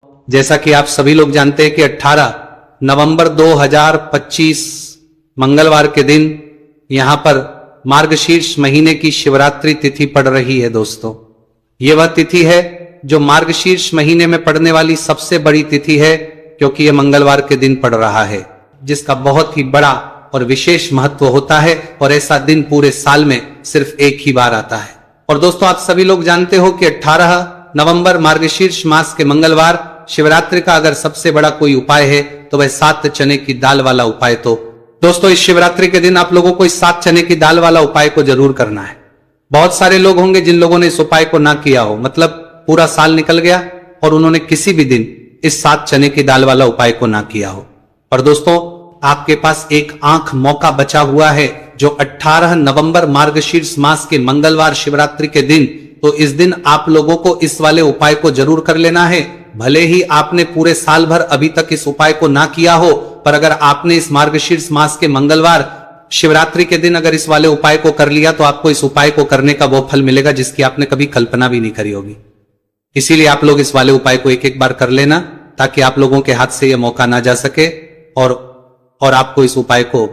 जैसा कि आप सभी लोग जानते हैं कि 18 नवंबर 2025 मंगलवार के दिन यहां पर मार्गशीर्ष महीने की शिवरात्रि तिथि पड़ रही है। दोस्तों, यह वह तिथि है जो मार्गशीर्ष महीने में पड़ने वाली सबसे बड़ी तिथि है, क्योंकि यह मंगलवार के दिन पड़ रहा है, जिसका बहुत ही बड़ा और विशेष महत्व होता है। और ऐसा दिन पूरे साल में सिर्फ एक ही बार आता है। और दोस्तों, आप सभी लोग जानते हो कि 18 नवंबर मार्गशीर्ष मास के मंगलवार शिवरात्रि का अगर सबसे बड़ा कोई उपाय है तो वह 7 चने की दाल वाला उपाय। तो दोस्तों, इस शिवरात्रि के दिन आप लोगों को इस 7 चने की दाल वाला उपाय को जरूर करना है। बहुत सारे लोग होंगे जिन लोगों ने इस उपाय को ना किया हो, मतलब पूरा साल निकल गया और उन्होंने किसी भी दिन इस 7 चने की दाल वाला उपाय को ना किया हो। पर दोस्तों, आपके पास एक आंख मौका बचा हुआ है, जो 18 नवंबर मार्गशीर्ष मास के मंगलवार शिवरात्रि के दिन, तो इस दिन आप लोगों को इस वाले उपाय को जरूर कर लेना है। भले ही आपने पूरे साल भर अभी तक इस उपाय को ना किया हो, पर अगर आपने इस मार्गशीर्ष मास के मंगलवार शिवरात्रि के दिन अगर इस वाले उपाय को कर लिया, तो आपको इस उपाय को करने का वो फल मिलेगा जिसकी आपने कभी कल्पना भी नहीं करी होगी। इसीलिए आप लोग इस वाले उपाय को एक एक बार कर लेना, ताकि आप लोगों के हाथ से यह मौका ना जा सके और आपको इस उपाय को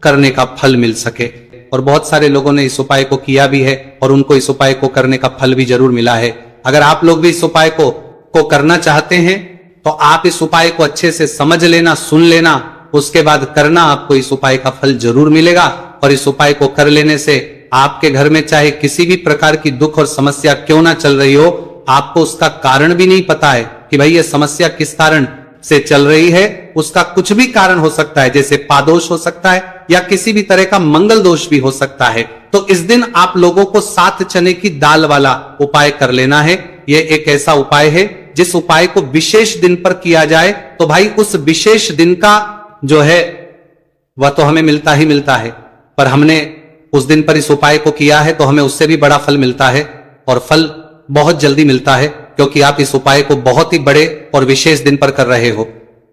करने का फल मिल सके। और बहुत सारे लोगों ने इस उपाय को किया भी है और उनको इस उपाय को करने का फल भी जरूर मिला है। अगर आप लोग भी इस उपाय को करना चाहते हैं तो आप इस उपाय को अच्छे से समझ लेना, सुन लेना, उसके बाद करना, आपको इस उपाय का फल जरूर मिलेगा। और इस उपाय को कर लेने से आपके घर में चाहे किसी भी प्रकार की दुख और समस्या क्यों ना चल रही हो, आपको उसका कारण भी नहीं पता है कि भाई ये समस्या किस कारण से चल रही है, उसका कुछ भी कारण हो सकता है, जैसे पादोष हो सकता है या किसी भी तरह का मंगल दोष भी हो सकता है। तो इस दिन आप लोगों को 7 चने की दाल वाला उपाय कर लेना है। यह एक ऐसा उपाय है जिस उपाय को विशेष दिन पर किया जाए तो भाई उस विशेष दिन का जो है वह तो हमें मिलता ही मिलता है, पर हमने उस दिन पर इस उपाय को किया है तो हमें उससे भी बड़ा फल मिलता है, और फल बहुत जल्दी मिलता है, क्योंकि आप इस उपाय को बहुत ही बड़े और विशेष दिन पर कर रहे हो।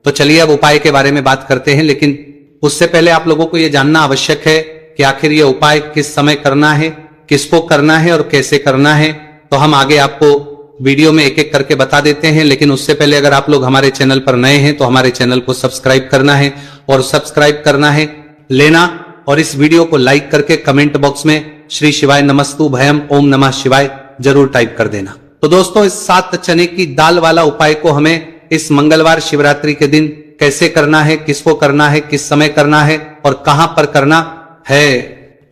तो चलिए अब उपाय के बारे में बात करते हैं, लेकिन उससे पहले आप लोगों को यह जानना आवश्यक है कि आखिर यह उपाय किस समय करना है, किसको करना है और कैसे करना है। तो हम आगे आपको वीडियो में एक एक करके बता देते हैं, लेकिन उससे पहले अगर आप लोग हमारे चैनल पर नए हैं तो हमारे चैनल को सब्सक्राइब करना है, और सब्सक्राइब करना है लेना, और इस वीडियो को लाइक करके कमेंट बॉक्स में श्री शिवाय नमस्तु भयम ओम नमः शिवाय जरूर टाइप कर देना। तो दोस्तों, इस 7 चने की दाल वाला उपाय को हमें इस मंगलवार शिवरात्रि के दिन कैसे करना है, किसको करना है, किस समय करना है और कहां पर करना है,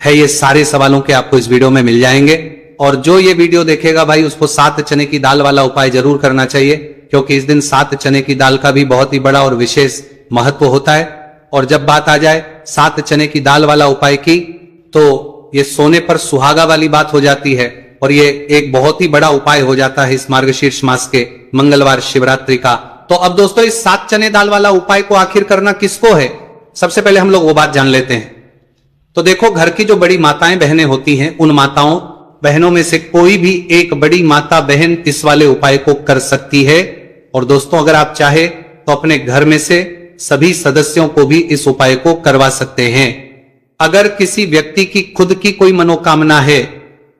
ये सारे सवालों के आपको इस वीडियो में मिल जाएंगे। और जो ये वीडियो देखेगा भाई, उसको 7 चने की दाल वाला उपाय जरूर करना चाहिए, क्योंकि इस दिन 7 चने की दाल का भी बहुत ही बड़ा और विशेष महत्व होता है। और जब बात आ जाए 7 चने की दाल वाला उपाय की, तो ये सोने पर सुहागा वाली बात हो जाती है, और ये एक बहुत ही बड़ा उपाय हो जाता है इस मार्गशीर्ष मास के मंगलवार शिवरात्रि का। तो अब दोस्तों, इस 7 चने दाल वाला उपाय को आखिर करना किसको है, सबसे पहले हम लोग वो बात जान लेते हैं। तो देखो, घर की जो बड़ी माताएं बहनें होती हैं, उन माताओं बहनों में से कोई भी एक बड़ी माता बहन इस वाले उपाय को कर सकती है। और दोस्तों, अगर आप चाहे तो अपने घर में से सभी सदस्यों को भी इस उपाय को करवा सकते हैं। अगर किसी व्यक्ति की खुद की कोई मनोकामना है,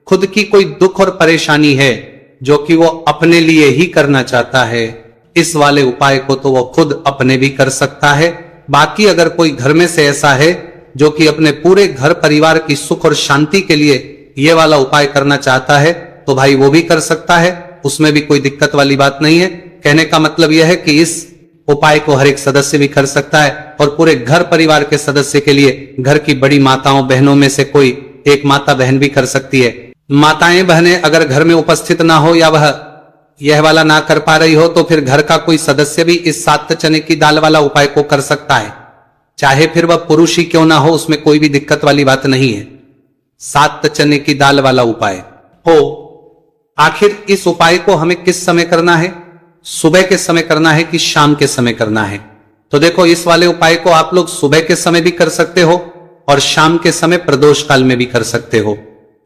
खुद की कोई दुख और परेशानी है जो कि वो अपने लिए ही करना चाहता है, इस वाले उपाय को तो वो खुद अपने भी कर सकता है। बाकी अगर कोई घर में से ऐसा है जो कि अपने पूरे घर परिवार की सुख और शांति के लिए ये वाला उपाय करना चाहता है, तो भाई वो भी कर सकता है, उसमें भी कोई दिक्कत वाली बात नहीं है। कहने का मतलब यह है कि इस उपाय को हर एक सदस्य भी कर सकता है, और पूरे घर परिवार के सदस्य के लिए घर की बड़ी माताओं बहनों में से कोई एक माता बहन भी कर सकती है। माताएं बहनें अगर घर में उपस्थित ना हो या वह यह वाला ना कर पा रही हो, तो फिर घर का कोई सदस्य भी इस 7 चने की दाल वाला उपाय को कर सकता है, चाहे फिर वह पुरुष ही क्यों ना हो, उसमें कोई भी दिक्कत वाली बात नहीं है। 7 चने की दाल वाला उपाय हो। आखिर इस उपाय को हमें किस समय करना है, सुबह के समय करना है कि शाम के समय करना है? तो देखो, इस वाले उपाय को आप लोग सुबह के समय भी कर सकते हो और शाम के समय प्रदोष काल में भी कर सकते हो।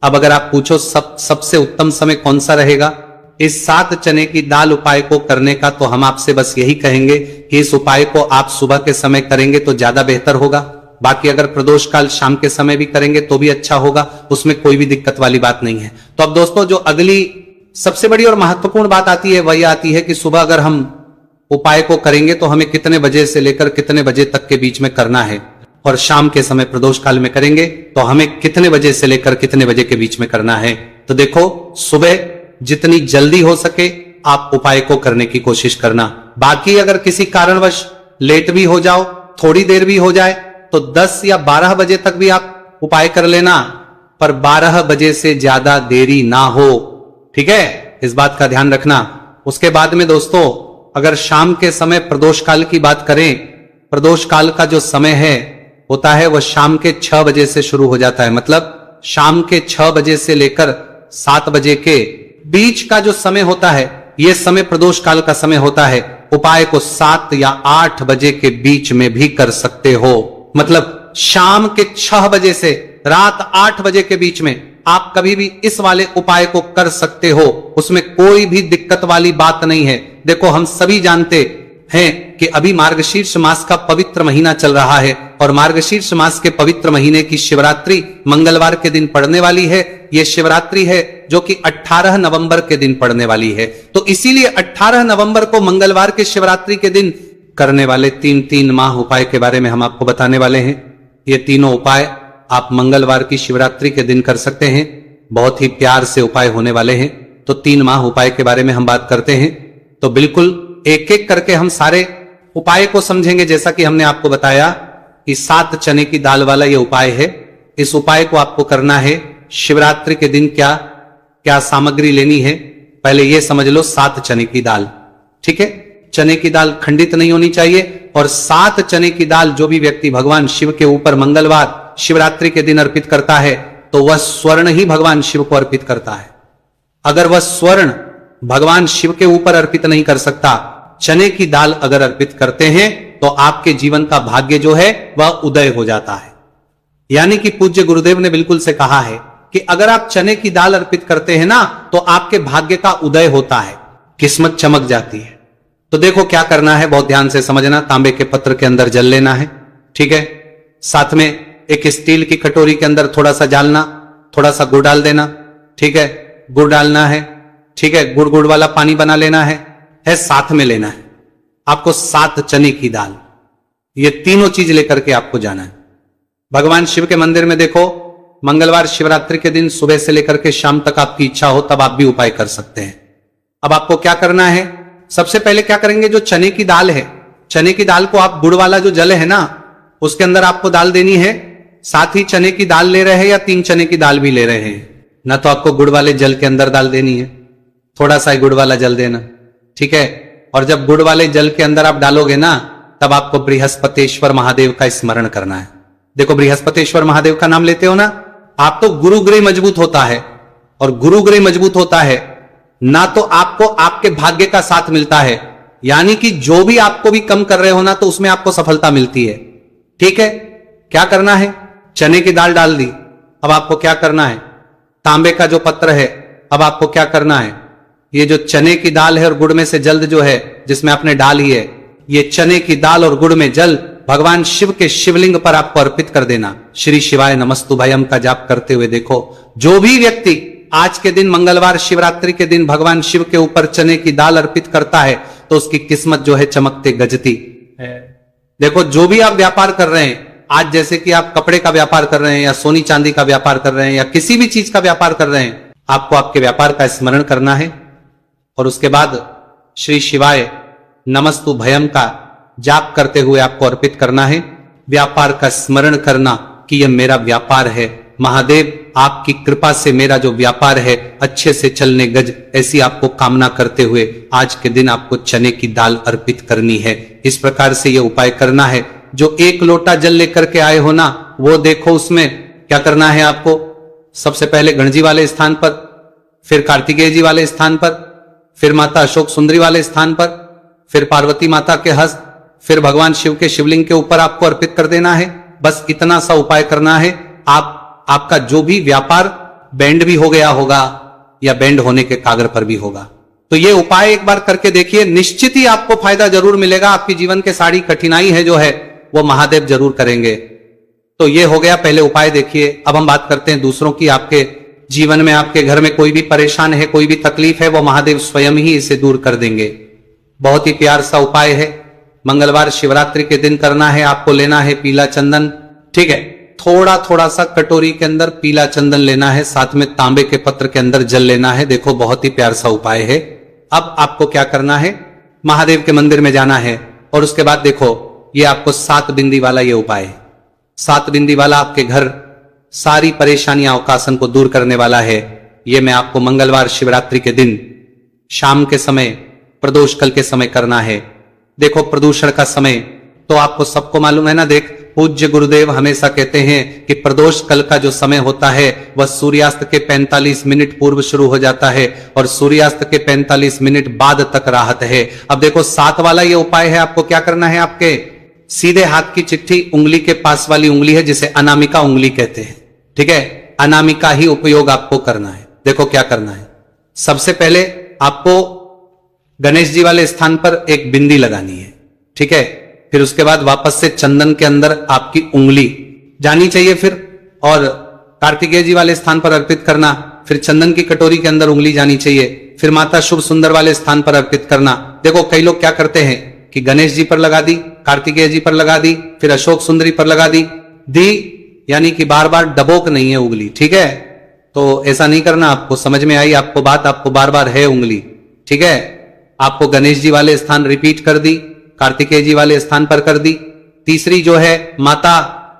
अब अगर आप पूछो सबसे उत्तम समय कौन सा रहेगा इस 7 चने की दाल उपाय को करने का, तो हम आपसे बस यही कहेंगे कि इस उपाय को आप सुबह के समय करेंगे तो ज्यादा बेहतर होगा। बाकी अगर प्रदोष काल शाम के समय भी करेंगे तो भी अच्छा होगा, उसमें कोई भी दिक्कत वाली बात नहीं है। तो अब दोस्तों, जो अगली सबसे बड़ी और महत्वपूर्ण बात आती है वही आती है कि सुबह अगर हम उपाय को करेंगे तो हमें कितने बजे से लेकर कितने बजे तक के बीच में करना है, और शाम के समय प्रदोष काल में करेंगे तो हमें कितने बजे से लेकर कितने बजे के बीच में करना है। तो देखो, सुबह जितनी जल्दी हो सके आप उपाय को करने की कोशिश करना। बाकी अगर किसी कारणवश लेट भी हो जाओ, थोड़ी देर भी हो जाए, तो 10 या 12 बजे तक भी आप उपाय कर लेना, पर 12 बजे से ज्यादा देरी ना हो। ठीक है, इस बात का ध्यान रखना। उसके बाद में दोस्तों, अगर शाम के समय प्रदोष काल की बात करें, प्रदोष काल का जो समय है होता है वह शाम के 6 बजे से शुरू हो जाता है। मतलब शाम के 6 बजे से लेकर 7 बजे के बीच का जो समय होता है, यह समय प्रदोष काल का समय होता है। उपाय को 7 या 8 बजे के बीच में भी कर सकते हो। मतलब शाम के 6 बजे से रात 8 बजे के बीच में आप कभी भी इस वाले उपाय को कर सकते हो, उसमें कोई भी दिक्कत वाली बात नहीं है। देखो, हम सभी जानते हैं कि अभी मार्गशीर्ष मास का पवित्र महीना चल रहा है, और मार्गशीर्ष मास के पवित्र महीने की शिवरात्रि मंगलवार के दिन पड़ने वाली है। यह शिवरात्रि है जो कि 18 नवंबर के दिन पड़ने वाली है। तो इसीलिए 18 नवंबर को मंगलवार के शिवरात्रि के दिन करने वाले 3 माह उपाय के बारे में हम आपको बताने वाले हैं। ये तीनों उपाय आप मंगलवार की शिवरात्रि के दिन कर सकते हैं। बहुत ही प्यार से उपाय होने वाले हैं। तो 3 माह उपाय के बारे में हम बात करते हैं। तो बिल्कुल एक एक करके हम सारे उपाय को समझेंगे। जैसा कि हमने आपको बताया कि 7 चने की दाल वाला ये उपाय है। इस उपाय को आपको करना है शिवरात्रि के दिन। क्या क्या सामग्री लेनी है, पहले यह समझ लो। 7 चने की दाल, ठीक है। चने की दाल खंडित नहीं होनी चाहिए, और 7 चने की दाल जो भी व्यक्ति भगवान शिव के ऊपर मंगलवार शिवरात्रि के दिन अर्पित करता है, तो वह स्वर्ण ही भगवान शिव को अर्पित करता है। अगर वह स्वर्ण भगवान शिव के ऊपर अर्पित नहीं कर सकता, चने की दाल अगर अर्पित करते हैं, तो आपके जीवन का भाग्य जो है वह उदय हो जाता है। यानी कि पूज्य गुरुदेव ने बिल्कुल से कहा है कि अगर आप चने की दाल अर्पित करते हैं ना, तो आपके भाग्य का उदय होता है, किस्मत चमक जाती है। तो देखो क्या करना है, बहुत ध्यान से समझना। तांबे के पत्र के अंदर जल लेना है, ठीक है। साथ में एक स्टील की कटोरी के अंदर थोड़ा सा डालना, थोड़ा सा गुड़ डाल देना, ठीक है। गुड़ डालना है, ठीक है। गुड़ वाला पानी बना लेना है साथ में लेना है आपको 7 चने की दाल। ये तीनों चीज लेकर के आपको जाना है भगवान शिव के मंदिर में। देखो, मंगलवार शिवरात्रि के दिन सुबह से लेकर के शाम तक आपकी इच्छा हो तब आप भी उपाय कर सकते हैं। अब आपको क्या करना है, सबसे पहले क्या करेंगे, जो चने की दाल है, चने की दाल को आप गुड़ वाला जो जल है ना, उसके अंदर आपको दाल देनी है। साथ ही चने की दाल ले रहे हैं या 3 चने की दाल भी ले रहे हैं ना, तो आपको गुड़ वाले जल के अंदर दाल देनी है। थोड़ा सा गुड़ वाला जल देना, ठीक है। और जब गुड़ वाले जल के अंदर आप डालोगे ना, तब आपको बृहस्पतेश्वर महादेव का स्मरण करना है। देखो, बृहस्पतेश्वर महादेव का नाम लेते हो ना, आप तो गुरुग्रह मजबूत होता है, और गुरुग्रह मजबूत होता है ना, तो आपको आपके भाग्य का साथ मिलता है। यानी कि जो भी आपको भी कम कर रहे हो ना, तो उसमें आपको सफलता मिलती है, ठीक है। क्या करना है, चने की दाल डाल दी। अब आपको क्या करना है, तांबे का जो पत्र है, अब आपको क्या करना है, ये जो चने की दाल है और गुड़ में से जल जो है जिसमें आपने डाली है, ये चने की दाल और गुड़ में जल भगवान शिव के शिवलिंग पर आपको अर्पित कर देना। श्री शिवाय नमस्तुभयम का जाप करते हुए देखो, जो भी व्यक्ति आज के दिन मंगलवार शिवरात्रि के दिन भगवान शिव के ऊपर चने की दाल अर्पित करता है, तो उसकी किस्मत जो है चमकते गजती है। देखो, जो भी आप व्यापार कर रहे हैं आज, जैसे कि आप कपड़े का व्यापार कर रहे हैं या सोनी चांदी का व्यापार कर रहे हैं या किसी भी चीज का व्यापार कर रहे हैं, आपको आपके व्यापार का स्मरण करना है, और उसके बाद श्री शिवाय नमस्तुभयम का जाप करते हुए आपको अर्पित करना है। व्यापार का स्मरण करना कि यह मेरा व्यापार है, महादेव आपकी कृपा से मेरा जो व्यापार है अच्छे से चलने गज, ऐसी आपको कामना करते हुए आज के दिन आपको चने की दाल अर्पित करनी है। इस प्रकार से यह उपाय करना है। जो 1 लोटा जल लेकर के आए हो ना, वो देखो उसमें क्या करना है आपको। सबसे पहले गणजी वाले स्थान पर, फिर कार्तिकेय जी वाले स्थान पर, फिर माता अशोक सुंदरी वाले स्थान पर, फिर पार्वती माता के हस्त, फिर भगवान शिव के शिवलिंग के ऊपर आपको अर्पित कर देना है। बस इतना सा उपाय करना है। आपका जो भी व्यापार बैंड भी हो गया होगा या बैंड होने के कागर पर भी होगा, तो ये उपाय एक बार करके देखिए, निश्चित ही आपको फायदा जरूर मिलेगा। आपकी जीवन के सारी कठिनाई है जो है वो महादेव जरूर करेंगे। तो ये हो गया पहले उपाय। देखिए, अब हम बात करते हैं दूसरों की। आपके जीवन में, आपके घर में कोई भी परेशान है, कोई भी तकलीफ है, वो महादेव स्वयं ही इसे दूर कर देंगे। बहुत ही प्यार सा उपाय है, मंगलवार शिवरात्रि के दिन करना है। आपको लेना है पीला चंदन, ठीक है, थोड़ा थोड़ा सा कटोरी के अंदर पीला चंदन लेना है, साथ में तांबे के पत्र के अंदर जल लेना है। देखो बहुत ही प्यार सा उपाय है। अब आपको क्या करना है, महादेव के मंदिर में जाना है और उसके बाद देखो ये आपको 7 बिंदी वाला ये उपाय है। 7 बिंदी वाला आपके घर सारी परेशानियां अवकाशन को दूर करने वाला है। ये मैं आपको मंगलवार शिवरात्रि के दिन शाम के समय प्रदोष काल के समय करना है। देखो प्रदूषण का समय तो आपको सबको मालूम है ना। देख पूज्य गुरुदेव हमेशा कहते हैं कि प्रदोष काल का जो समय होता है वह सूर्यास्त के 45 मिनट पूर्व शुरू हो जाता है और सूर्यास्त के 45 मिनट बाद तक राहत है। अब देखो 7 वाला ये उपाय है। आपको क्या करना है, आपके सीधे हाथ की चिट्ठी उंगली के पास वाली उंगली है जिसे अनामिका उंगली कहते हैं, ठीक है, अनामिका ही उपयोग आपको करना है। देखो क्या करना है, सबसे पहले आपको गणेश जी वाले स्थान पर एक बिंदी लगानी है, ठीक है। फिर उसके बाद वापस से चंदन के अंदर आपकी उंगली जानी चाहिए फिर, और कार्तिकेय जी वाले स्थान पर अर्पित करना। फिर चंदन की कटोरी के अंदर उंगली जानी चाहिए। फिर माता शुभ सुंदर वाले स्थान पर अर्पित करना। देखो कई लोग क्या करते हैं कि गणेश जी पर लगा दी, कार्तिकेय जी पर लगा दी, फिर अशोक सुंदरी पर लगा दी, यानी कि बार बार डबोक नहीं है उंगली, ठीक है। तो ऐसा नहीं करना। आपको समझ में आई आपको बात, आपको बार बार है उंगली, ठीक है। आपको गणेश जी वाले स्थान रिपीट कर दी, कार्तिकेय जी वाले स्थान पर कर दी, तीसरी जो है माता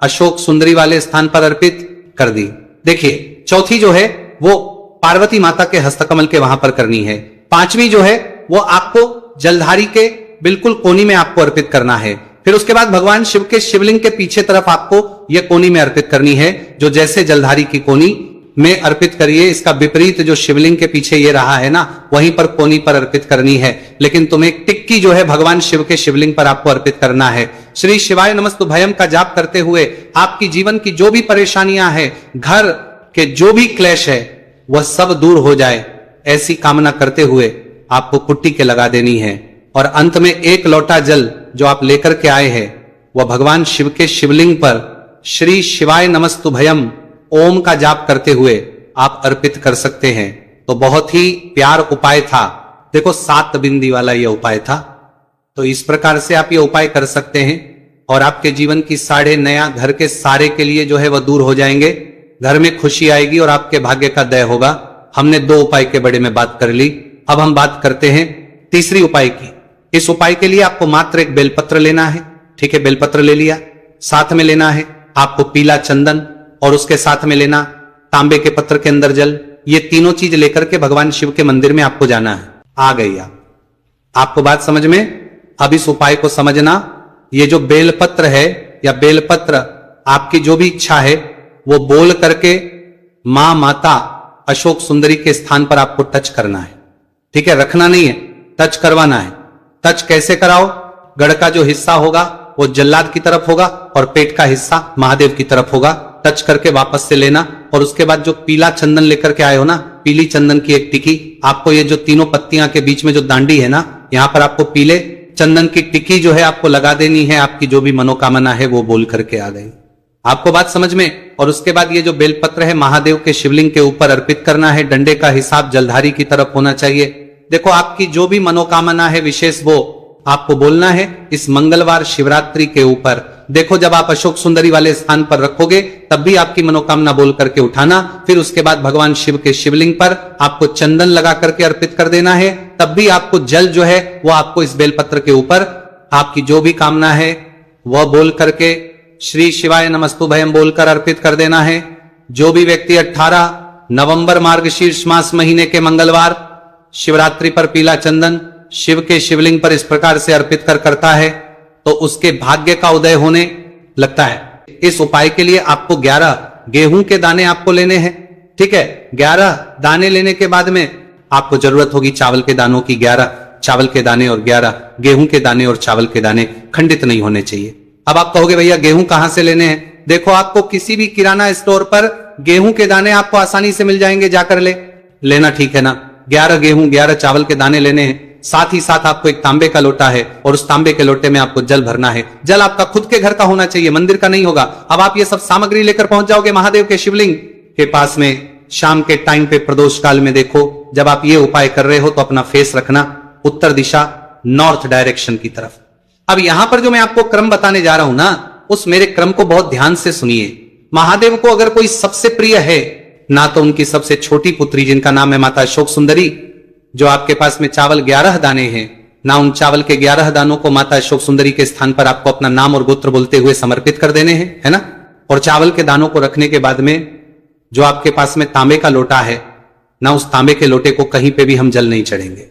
अशोक सुंदरी वाले स्थान पर अर्पित कर दी। देखिए चौथी जो है वो पार्वती माता के हस्तकमल के वहां पर करनी है। 5वीं जो है वो आपको जलधारी के बिल्कुल कोनी में आपको अर्पित करना है। फिर उसके बाद भगवान शिव के शिवलिंग के पीछे तरफ आपको यह कोनी में अर्पित करनी है, जो जैसे जलधारी की कोनी में अर्पित करिए, इसका विपरीत जो शिवलिंग के पीछे ये रहा है ना, वहीं पर कोनी पर अर्पित करनी है। लेकिन तुम्हें टिक्की जो है भगवान शिव के शिवलिंग पर आपको अर्पित करना है। श्री शिवाय नमस्तुभयम का जाप करते हुए आपकी जीवन की जो भी परेशानियां हैं, घर के जो भी क्लेश है, वह सब दूर हो जाए, ऐसी कामना करते हुए आपको कुट्टी के लगा देनी है। और अंत में 1 लोटा जल जो आप लेकर के आए हैं वह भगवान शिव के शिवलिंग पर श्री शिवाय नमस्तुभयम ओम का जाप करते हुए आप अर्पित कर सकते हैं। तो बहुत ही प्यार उपाय था। देखो 7 बिंदी वाला यह उपाय था। तो इस प्रकार से आप ये उपाय कर सकते हैं और आपके जीवन की साढ़े नया घर के सारे के लिए जो है वह दूर हो जाएंगे। घर में खुशी आएगी और आपके भाग्य का दय होगा। हमने 2 उपाय के बारे में बात कर ली। अब हम बात करते हैं तीसरी उपाय की। इस उपाय के लिए आपको मात्र एक बेलपत्र लेना है, ठीक है। बेलपत्र ले लिया, साथ में लेना है आपको पीला चंदन और उसके साथ में लेना तांबे के पत्र के अंदर जल। ये तीनों चीज लेकर के भगवान शिव के मंदिर में आपको जाना है। आ गई आपको बात समझ में। अब इस उपाय को समझना। ये जो बेलपत्र है या बेलपत्र आपकी जो भी इच्छा है वो बोल करके मां माता अशोक सुंदरी के स्थान पर आपको टच करना है, ठीक है। रखना नहीं है, टच करवाना है। टच कैसे कराओ, गढ़ का जो हिस्सा होगा वो जल्लाद की तरफ होगा और पेट का हिस्सा महादेव की तरफ होगा। टच करके वापस से लेना और उसके बाद जो पीला चंदन लेकर के आए हो ना, पीली चंदन की एक टिकी आपको, ये जो तीनों पत्तियां के बीच में जो दांडी है ना, यहां पर आपको पीले चंदन की टिकी जो है आपको लगा देनी है। आपकी जो भी मनोकामना है वो बोल करके आ गई। आपको बात समझ में। और उसके बाद ये जो बेलपत्र है महादेव के शिवलिंग के ऊपर अर्पित करना है। डंडे का हिसाब जलधारी की तरफ होना चाहिए। देखो आपकी जो भी मनोकामना है विशेष वो आपको बोलना है इस मंगलवार शिवरात्रि के ऊपर। देखो जब आप अशोक सुंदरी वाले स्थान पर रखोगे तब भी आपकी मनोकामना बोल करके उठाना। फिर उसके बाद भगवान शिव के शिवलिंग पर आपको चंदन लगा करके अर्पित कर देना है। तब भी आपको जल जो है वो आपको इस बेलपत्र के ऊपर आपकी जो भी कामना है वह बोल करके श्री शिवाय नमस्तुभयम बोलकर अर्पित कर देना है। जो भी व्यक्ति 18 नवंबर मार्गशीर्ष मास महीने के मंगलवार शिवरात्रि पर पीला चंदन शिव के शिवलिंग पर इस प्रकार से अर्पित करता है तो उसके भाग्य का उदय होने लगता है। इस उपाय के लिए आपको 11 गेहूं के दाने आपको लेने हैं, ठीक है। 11 दाने लेने के बाद में आपको जरूरत होगी चावल के दानों की। 11 चावल के दाने और 11 गेहूं के दाने और चावल के दाने खंडित नहीं होने चाहिए। अब आप कहोगे भैया गेहूं कहां से लेने हैं। देखो आपको किसी भी किराना स्टोर पर गेहूं के दाने आपको आसानी से मिल जाएंगे, जाकर लेना, ठीक है ना। 11 गेहूं 11 चावल के दाने लेने हैं। साथ ही साथ आपको एक तांबे का लोटा है और उस तांबे के लोटे में आपको जल भरना है। जल आपका खुद के घर का होना चाहिए, मंदिर का नहीं होगा। अब आप ये सब सामग्री लेकर पहुंच जाओगे महादेव के शिवलिंग के पास में। शाम के टाइम पे प्रदोष काल में देखो जब आप ये उपाय कर रहे हो तो अपना फेस रखना उत्तर दिशा, नॉर्थ डायरेक्शन की तरफ। अब यहां पर जो मैं आपको क्रम बताने जा रहा हूं ना, उस मेरे क्रम को बहुत ध्यान से सुनिए। महादेव को अगर कोई सबसे प्रिय है ना, तो उनकी सबसे छोटी पुत्री जिनका नाम है माता अशोक सुंदरी, जो आपके पास में चावल 11 दाने हैं ना, उन चावल के 11 दानों को माता अशोक सुंदरी के स्थान पर आपको अपना नाम और गोत्र बोलते हुए समर्पित कर देने हैं, है ना। और चावल के दानों को रखने के बाद में जो आपके पास में तांबे का लोटा है ना, उस तांबे के लोटे को कहीं पे भी हम जल नहीं चढ़ेंगे।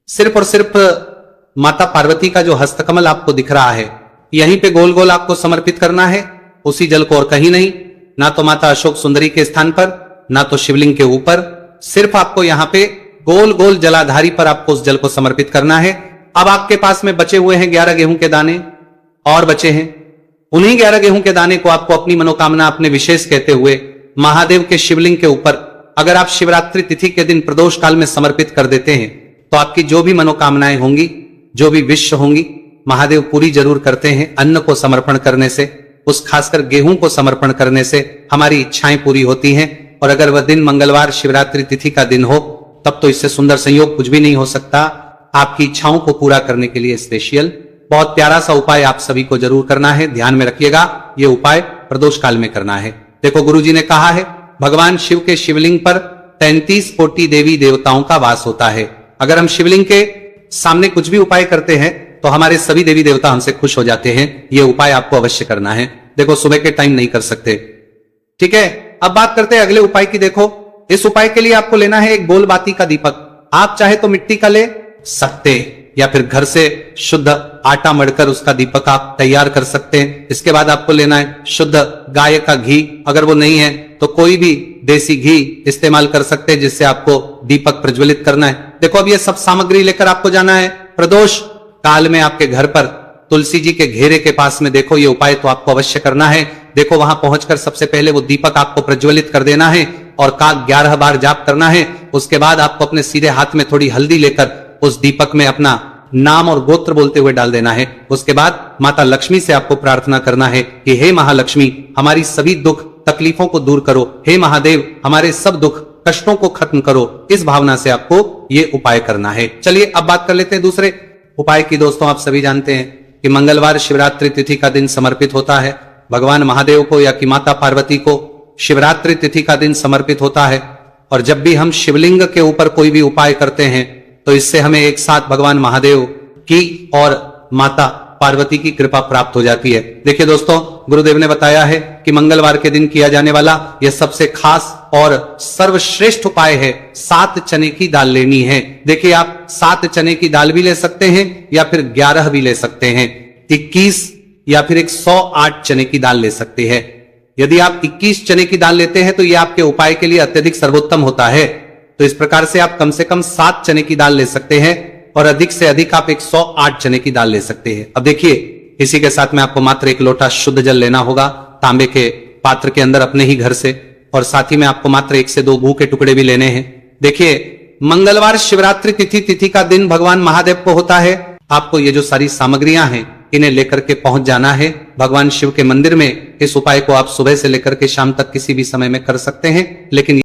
सिर्फ और सिर्फ माता पार्वती का जो हस्तकमल आपको दिख रहा है, यहीं पे गोल गोल आपको समर्पित करना है, उसी जल को, और कहीं नहीं। ना तो माता अशोक सुंदरी के स्थान पर, ना तो शिवलिंग के ऊपर, सिर्फ आपको यहां पे गोल गोल जलाधारी पर आपको उस जल को समर्पित करना है। अब आपके पास में बचे हुए हैं 11 गेहूं के दाने और बचे हैं। उन्हीं 11 गेहूं के दाने को आपको अपनी मनोकामना, अपने विशेष कहते हुए महादेव के शिवलिंग के ऊपर अगर आप शिवरात्रि तिथि के दिन प्रदोष काल में समर्पित कर देते हैं, तो आपकी जो भी मनोकामनाएं होंगी, जो भी विश होंगी, महादेव पूरी जरूर करते हैं। अन्न को समर्पण करने से, उस खासकर गेहूं को समर्पण करने से हमारी इच्छाएं पूरी होती हैं। और अगर वह दिन मंगलवार शिवरात्रि तिथि का दिन हो, तब तो इससे सुंदर संयोग कुछ भी नहीं हो सकता। आपकी इच्छाओं को पूरा करने के लिए स्पेशल बहुत प्यारा सा उपाय आप सभी को जरूर करना है। ध्यान में रखिएगा, यह उपाय प्रदोष काल में करना है। देखो, गुरुजी ने कहा है भगवान शिव के शिवलिंग पर 33 कोटि देवी देवताओं का वास होता है। अगर हम शिवलिंग के सामने कुछ भी उपाय करते हैं तो हमारे सभी देवी देवता हमसे खुश हो जाते हैं। यह उपाय आपको अवश्य करना है। देखो, सुबह के टाइम नहीं कर सकते, ठीक है। अब बात करते हैं अगले उपाय की। देखो, इस उपाय के लिए आपको लेना है एक गोल बाती का दीपक। आप चाहे तो मिट्टी का ले सकते, या फिर घर से शुद्ध आटा मढ़कर उसका दीपक आप तैयार कर सकते हैं। इसके बाद आपको लेना है शुद्ध गाय का घी। अगर वो नहीं है तो कोई भी देसी घी इस्तेमाल कर सकते हैं, जिससे आपको दीपक प्रज्वलित करना है। देखो, अब ये सब सामग्री लेकर आपको जाना है प्रदोष काल में आपके घर पर तुलसी जी के घेरे के पास में। देखो, ये उपाय तो आपको अवश्य करना है। देखो, वहां पहुंचकर सबसे पहले वो दीपक आपको प्रज्वलित कर देना है और का 11 बार जाप करना है। उसके बाद आपको अपने सीधे हाथ में थोड़ी हल्दी लेकर उस दीपक में अपना नाम और गोत्र बोलते हुए डाल देना है। उसके बाद माता लक्ष्मी से आपको प्रार्थना करना है कि हे महालक्ष्मी, हमारी सभी दुख तकलीफों को दूर करो। हे महादेव, हमारे सब दुख कष्टों को खत्म करो। इस भावना से आपको ये उपाय करना है। चलिए अब बात कर लेते हैं दूसरे उपाय की। दोस्तों, आप सभी जानते हैं कि मंगलवार शिवरात्रि तिथि का दिन समर्पित होता है भगवान महादेव को, या कि माता पार्वती को शिवरात्रि तिथि का दिन समर्पित होता है। और जब भी हम शिवलिंग के ऊपर कोई भी उपाय करते हैं, तो इससे हमें एक साथ भगवान महादेव की और माता पार्वती की कृपा प्राप्त हो जाती है। देखिए दोस्तों, गुरुदेव ने बताया है कि मंगलवार के दिन किया जाने वाला यह सबसे खास और सर्वश्रेष्ठ उपाय है। 7 चने की दाल लेनी है। देखिए, आप 7 चने की दाल भी ले सकते हैं या फिर 11 भी ले सकते हैं। 21 या फिर 108 चने की दाल ले सकते हैं। यदि आप 21 चने की दाल लेते हैं तो यह आपके उपाय के लिए अत्यधिक सर्वोत्तम होता है। तो इस प्रकार से आप कम से कम 7 चने की दाल ले सकते हैं और अधिक से अधिक आप 108 चने की दाल ले सकते हैं। अब देखिए, इसी के साथ में आपको मात्र 1 लोटा शुद्ध जल लेना होगा तांबे के पात्र के अंदर अपने ही घर से, और साथ ही में आपको मात्र 1 से 2 भू के टुकड़े भी लेने हैं। देखिए, मंगलवार शिवरात्रि तिथि का दिन भगवान महादेव को होता है। आपको ये जो सारी सामग्रियां हैं, इन्हें लेकर के पहुंच जाना है भगवान शिव के मंदिर में। इस उपाय को आप सुबह से लेकर के शाम तक किसी भी समय में कर सकते हैं, लेकिन